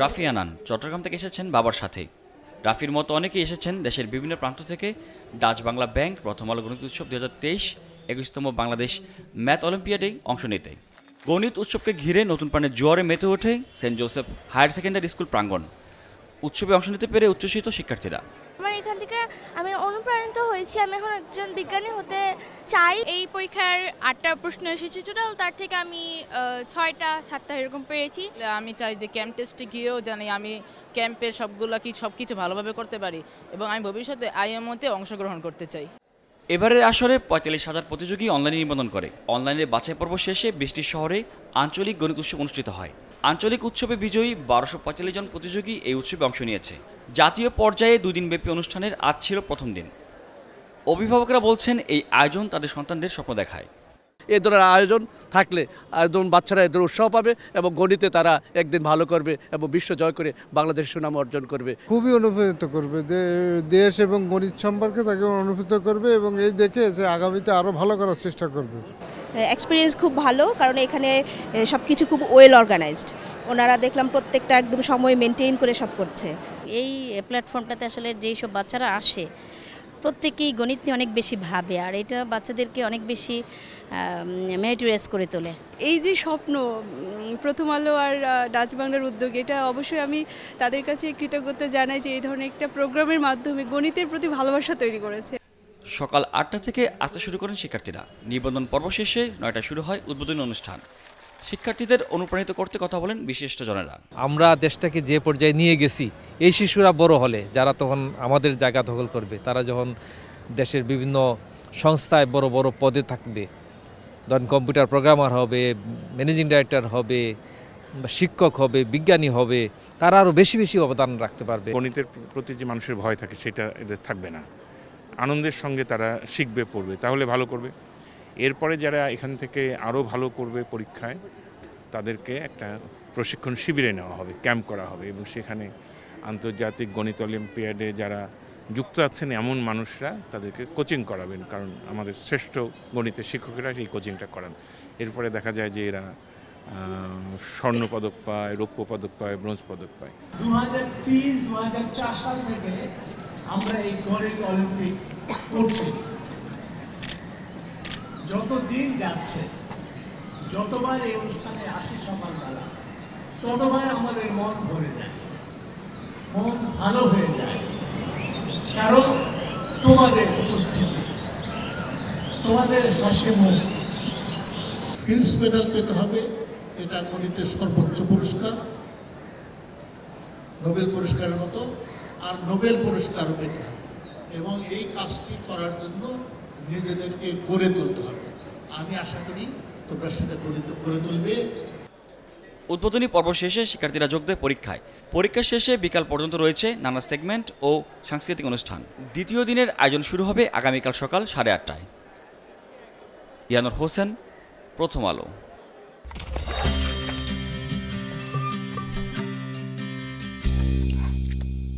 রাফি আনান চট্টগ্রাম থেকে এসেছেন বাবার সাথে। রাফির মতো অনেকেই এসেছেন দেশের বিভিন্ন প্রান্ত থেকে ডাচ বাংলা ব্যাংক প্রথম আলো গণিত উৎসব 2023 21তম বাংলাদেশ ম্যাথ অলিম্পিয়াডে অংশ নিতে। গণিত উৎসবকে ঘিরে নতুন প্রাণের জোয়ারে মেতে ওঠে saint Joseph higher secondary school প্রাঙ্গণ। উৎসবে অংশ নিতে পেরে উচ্ছ্বসিত শিক্ষার্থীরা। আমার এখান থেকে আমি অনুপ্রাণিত হয়েছি, আমি এখন একজন বিজ্ঞানী হতে চাই। এই পরীক্ষার 8টা প্রশ্ন এসেছে টোটাল, তার থেকে আমি 6টা 7টা এরকম পেয়েছি। আমি চাই যে ক্যাম্প টেস্টে গিয়েও জানি আমি ক্যাম্পের সবকিছু ভালোভাবে করতে পারি এবং আমি ভবিষ্যতে আইএমওতে অংশগ্রহণ করতে চাই। এবারের আসরে 45,000 প্রতিযোগী অনলাইনে নিবন্ধন করে। অনলাইনের বাছাই পর্ব শেষে 20টি শহরে আঞ্চলিক গণিত উৎসব অনুষ্ঠিত হয়। আঞ্চলিক উৎসবে বিজয়ী 1245 জন প্রতিযোগী এই উৎসবে অংশ নিয়েছে। জাতীয় পর্যায়ে 2 দিনব্যাপী অনুষ্ঠানের আজ ছিল প্রথম দিন। অভিভাবকরা বলছেন এই আয়োজন তাদের সন্তানদের স্বপ্ন দেখায়। এই ধরনের আয়োজন থাকলে বাচ্চারা এদের উৎসাহ পাবে এবং গণিতে তারা একদিন ভালো করবে এবং বিশ্ব জয় করে বাংলাদেশের সুনাম অর্জন করবে। খুবই অনুপ্রাণিত করবে, দেশ এবং গণিত সম্পর্কে তাকে অনুপ্রাণিত করবে এবং এই দেখে যে আগামীতে আরও ভালো করার চেষ্টা করবে। এক্সপিরিয়েন্স খুব ভালো, কারণ এখানে সব কিছু খুব ওয়েল অর্গানাইজড। ওনারা দেখলাম প্রত্যেকটা একদম সময় মেনটেন করে সব করছে। এই প্ল্যাটফর্মটাতে আসলে যেই সব বাচ্চারা আসে প্রত্যেকেই গণিত নিয়ে অনেক বেশি ভাবে, আর এটা বাচ্চাদেরকে অনেক বেশি মেরিটোরিয়াস করে তোলে। এই যে স্বপ্ন প্রথম আলো আর ডাচ বাংলার উদ্যোগ, এটা অবশ্যই আমি তাদের কাছে কৃতজ্ঞতা জানাই যে এই ধরনের একটা প্রোগ্রামের মাধ্যমে গণিতের প্রতি ভালোবাসা তৈরি করেছে। সকাল 8টা থেকে আসতে শুরু করেন শিক্ষার্থীরা। নিবন্ধন পর্ব শেষে 9টায় শুরু হয় উদ্বোধনী অনুষ্ঠান। শিক্ষার্থীদের অনুপ্রাণিত করতে কথা বলেন বিশিষ্টজনেরা। আমরা দেশটাকে যে পর্যায়ে নিয়ে গেছি, এই শিশুরা বড় হলে যারা তখন আমাদের জায়গা দখল করবে, তারা যখন দেশের বিভিন্ন সংস্থায় বড় বড় পদে থাকবে, ধরেন কম্পিউটার প্রোগ্রামার হবে, ম্যানেজিং ডাইরেক্টর হবে, শিক্ষক হবে, বিজ্ঞানী হবে, তারা আরও বেশি বেশি অবদান রাখতে পারবে। গণিতের প্রতি যে মানুষের ভয় থাকে সেটা এদের থাকবে না, আনন্দের সঙ্গে তারা শিখবে, পড়বে, তাহলে ভালো করবে। এরপরে যারা এখান থেকে আরও ভালো করবে পরীক্ষায়, তাদেরকে একটা প্রশিক্ষণ শিবিরে নেওয়া হবে, ক্যাম্প করা হবে এবং সেখানে আন্তর্জাতিক গণিত অলিম্পিয়াডে যারা যুক্ত আছেন এমন মানুষরা তাদেরকে কোচিং করাবেন, কারণ আমাদের শ্রেষ্ঠ গণিতের শিক্ষকেরা এই কোচিংটা করান। এরপরে দেখা যায় যে এরা স্বর্ণপদক পায়, রৌপ্য পদক পায়, ব্রোঞ্জ পদক পায়। 2003-2004 সাল থেকে আমরা এই গণিত অলিম্পিক করছি। যত দিন যাচ্ছে, যতবার এই অনুষ্ঠানে আসি সকালবেলা, ততবার আমাদের মন ভরে যায়, মন ভালো হয়ে যায়, কারণ তোমাদের উপস্থিতি, তোমাদের হাসি মুখ। ফিল্ডস মেডাল পেতে হবে, এটা গণিতের সর্বোচ্চ পুরস্কার, নোবেল পুরস্কারের মতো, আর নোবেল পুরস্কারও পেতে হবে এবং এই কাজটি করার জন্য নিজেদেরকে গড়ে তুলতে হবে। আমি আশা করি তোমরা সেটা গড়ে তুলবে। উদ্বোধনী পর্ব শেষে শিক্ষার্থীরা যোগ দেয় পরীক্ষায়। পরীক্ষা শেষে বিকাল পর্যন্ত রয়েছে নানা সেগমেন্ট ও সাংস্কৃতিক অনুষ্ঠান। দ্বিতীয় দিনের আয়োজন শুরু হবে আগামীকাল সকাল 8:30টায়। ইয়ানুর হোসেন, প্রথম আলো।